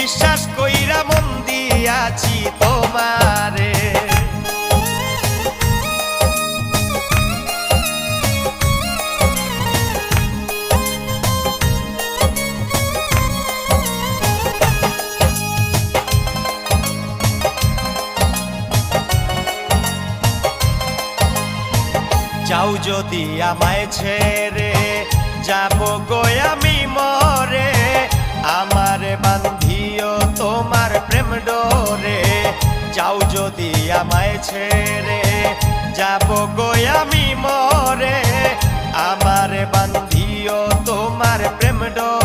বিশ্বাস কইরা মন দিয়াছি তোমারে। যাও যদি আমায় ছেড়ে যাব গো আমি মরে, আমারে বান্ধিও তোমার প্রেম ডোরে। যাও যদি আমায় ছেড়ে যাব গো আমি মরে, আমারে বান্ধিও তোমার প্রেম ডোরে।